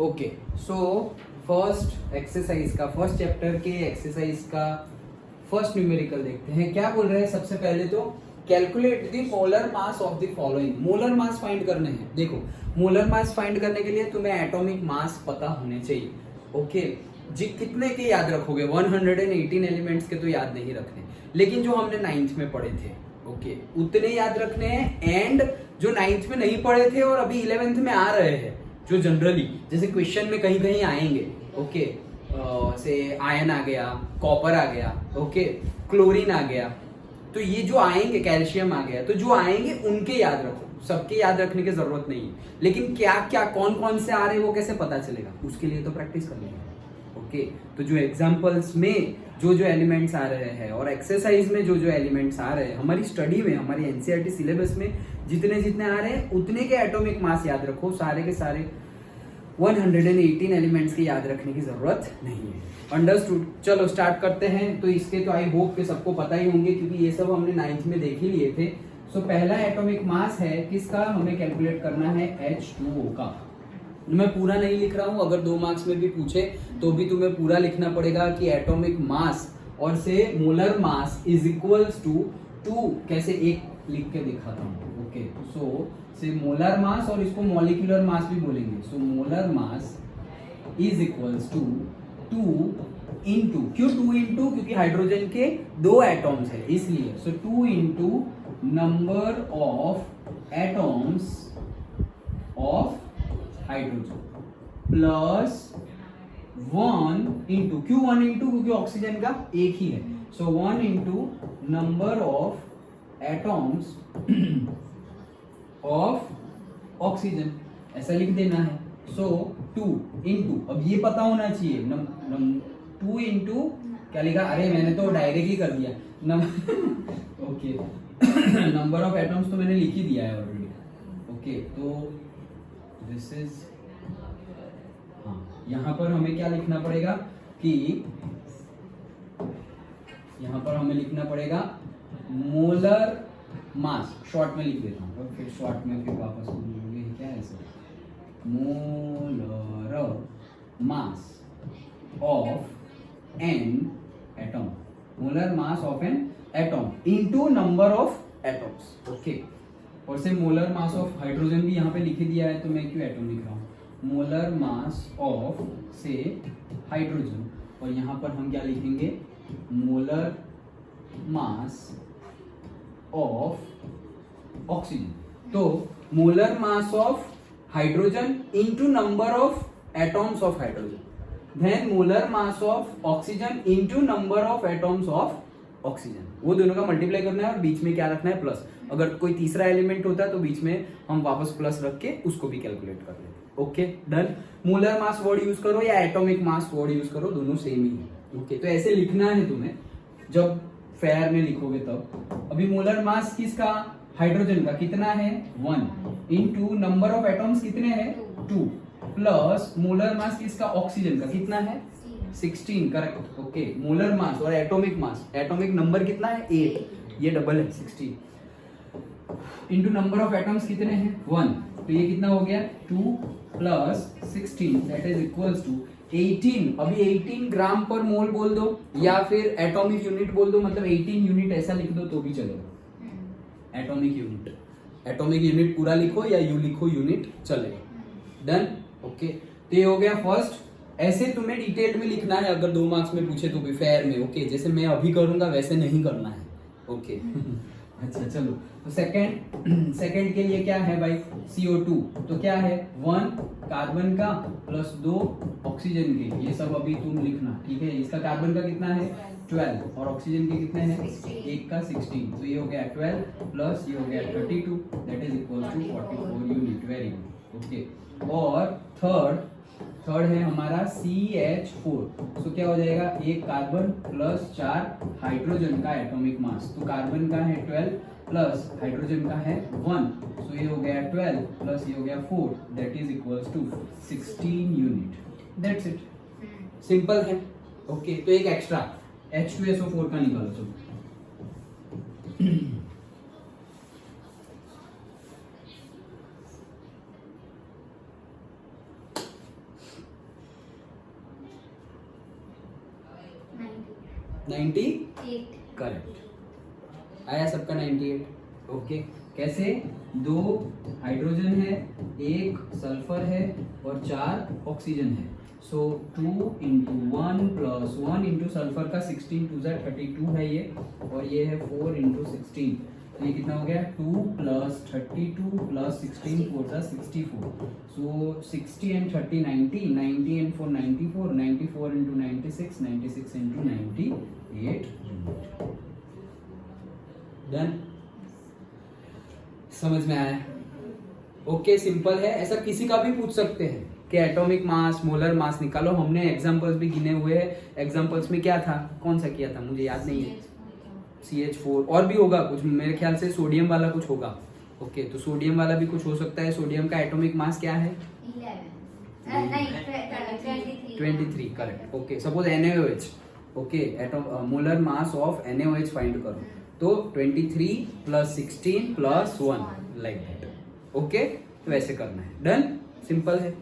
Okay, so first exercise का, first chapter के exercise का फर्स्ट न्यूमेरिकल देखते हैं। क्या बोल रहे हैं? सबसे पहले तो calculate the molar mass of the following. Molar mass find करने हैं। देखो, मोलर मास फाइंड करने के लिए तुम्हें एटॉमिक मास पता होने चाहिए। ओके, जी कितने के याद रखोगे? 118 एलिमेंट्स के तो याद नहीं रखने, लेकिन जो हमने 9th में पढ़े थे ओके उतने याद रखने हैं। एंड जो 9th में नहीं पढ़े थे और अभी 11th में आ रहे हैं, जो जनरली जैसे क्वेश्चन में कहीं कहीं आएंगे ओके, से आयन आ गया, कॉपर आ गया, ओके क्लोरीन आ गया, तो ये जो आएंगे, कैल्शियम आ गया, तो जो आएंगे उनके याद रखो, सबके याद रखने की जरूरत नहीं है। लेकिन क्या क्या कौन कौन से आ रहे हैं वो कैसे पता चलेगा? उसके लिए तो प्रैक्टिस करनी है। ओके, तो जो एग्जाम्पल्स में जो जो एलिमेंट्स आ रहे हैं और एक्सरसाइज में जो जो एलिमेंट्स आ रहे हैं, हमारी स्टडी में, हमारी एनसीईआरटी सिलेबस में जितने जितने आ रहे हैं उतने के एटॉमिक मास याद रखो। सारे के सारे 118 एलिमेंट्स के याद रखने की जरूरत नहीं है। अंडरस्टूड? चलो स्टार्ट करते हैं। तो इसके तो आई होप के सबको पता ही होंगे, क्योंकि ये सब हमने 9th में देख ही लिए थे। सो पहला एटॉमिक मास है किसका? हमें कैलकुलेट करना है H2O का। मैं पूरा नहीं लिख रहा हूं, अगर 2 मार्क्स में भी पूछे तो भी तुम्हें पूरा लिखना पड़ेगा कि एटॉमिक मास और से molar mass is equals to 2। कैसे? एक लिख के दिखाता हूं। ओके, सो से मोलर मास, और इसको मॉलिक्यूलर मास भी बोलेंगे। So molar mass is equals to 2 into, क्यों 2 इंटू? क्योंकि हाइड्रोजन के 2 एटॉम्स है इसलिए। सो 2 into number of atoms of hydrogen plus 1 into, क्यों 1 इंटू? क्योंकि ऑक्सीजन का एक ही है। सो 1 into number of atoms of oxygen, ऐसा लिख देना है। सो 2 इंटू, अब ये पता होना चाहिए 2 इंटू क्या लिखा? अरे मैंने तो डायरेक्टली कर दिया ओके नंबर ऑफ एटॉम्स तो मैंने लिख ही दिया है ऑलरेडी। ओके, तो दिस इज, हाँ यहां पर हमें क्या लिखना पड़ेगा कि यहां पर हमें लिखना पड़ेगा मोलर मास। शॉर्ट में लिख देता हूं, फिर शॉर्ट में फिर वापस बोलोगे क्या है sir? Molar mass of an atom, molar mass of an atom into number of atoms. Okay, और से मोलर मास ऑफ हाइड्रोजन भी यहाँ पे लिख दिया है, तो मैं क्यों एटॉम लिख रहा हूँ? मोलर मास ऑफ से हाइड्रोजन, और यहाँ पर हम क्या लिखेंगे? Molar mass of oxygen. तो molar mass of hydrogen into number of atoms of hydrogen, then molar mass of oxygen into number of atoms of oxygen. वो दोनों का मल्टीप्लाई करना है और बीच में क्या रखना है? प्लस। अगर कोई तीसरा एलिमेंट होता है तो बीच में हम वापस प्लस रख के उसको भी कैलकुलेट कर लेते। Okay done. Molar mass word use करो या एटॉमिक मास वर्ड यूज करो, दोनों सेम ही है। ओके, तो ऐसे लिखना है तुम्हें जब फेयर में लिखोगे तब। अभी मोलर मास किसका? हाइड्रोजन का कितना है? 1 इंटू नंबर ऑफ एटॉम्स कितने हैं? 2 प्लस मोलर मास किसका? ऑक्सीजन का कितना है? 16। करेक्ट। ओके, मोलर मास और एटॉमिक मास, एटॉमिक नंबर कितना है? 8, ये डबल है 16 इंटू नंबर ऑफ एटम्स कितने हैं? 1, तो ये कितना हो गया? 2 plus 16 that is equals to 18। अभी 18 ग्राम पर मोल बोल दो या फिर एटॉमिक यूनिट बोल दो, मतलब 18 यूनिट ऐसा लिख दो तो भी चलेगा। एटॉमिक यूनिट, एटॉमिक यूनिट पूरा लिखो या यू लिखो यूनिट, चलेगा। डन। ओके, तो ये हो गया फर्स्ट। ऐसे तुम्हें डिटेल में लिखना है, अगर 2 मार्क्स में पूछे तो भी फेयर में। ओके, जैसे मैं अभी करूंगा वैसे नहीं करना है। ओके अच्छा चलो, तो सेकंड के लिए क्या है भाई? CO2, तो क्या है? 1 कार्बन का प्लस 2 ऑक्सीजन के, ये सब अभी तुम लिखना, ठीक है। इसका कार्बन का कितना है? 12, और ऑक्सीजन के कितने हैं? एक का 16, तो ये हो गया 12 प्लस ये हो गया 32 that is equal to 44 unit. Very good. Okay, और थर्ड है हमारा CH4, तो क्या हो जाएगा? एक कार्बन प्लस 4 हाइड्रोजन का एटॉमिक मास, तो कार्बन का है 12 प्लस हाइड्रोजन का है 1, सो ये हो गया 12 प्लस ये हो गया 4 that is equals to 16 unit. That's it, simple है। ओके, तो एक एक्स्ट्रा H2SO4 का निकालो। चलो 98 करेक्ट आया सबका 98. ओके कैसे? 2 हाइड्रोजन है, 1 सल्फर है और 4 ऑक्सीजन है. सो 2 into 1 plus 1 into सल्फर का 16 2 जा 32 है ये, और ये है 4 into 16. तो ये कितना हो गया? 2 plus 32 plus 16 4 जा 64. सो 60 and 30 90, 90 and 4 94, 94 into 96, 96 into 98. Done? समझ में आया? ओके सिंपल है. ऐसा किसी का भी पूछ सकते हैं कि एटॉमिक मास, मोलर मास निकालो. हमने एग्जांपल्स भी गिने हुए हैं. एग्जांपल्स में क्या था, कौन सा किया था मुझे याद नहीं है. CH4 और भी होगा कुछ, मेरे ख्याल से सोडियम वाला कुछ होगा. ओके तो सोडियम वाला भी कुछ हो सकता है. सोडियम का एटॉमिक मास क्या है? 23 correct. Okay suppose NaOH. Okay atom molar mass of NaOH find करो. तो 23 plus 16 plus 1 like that. Okay तो वैसे करना है. डन? सिंपल है.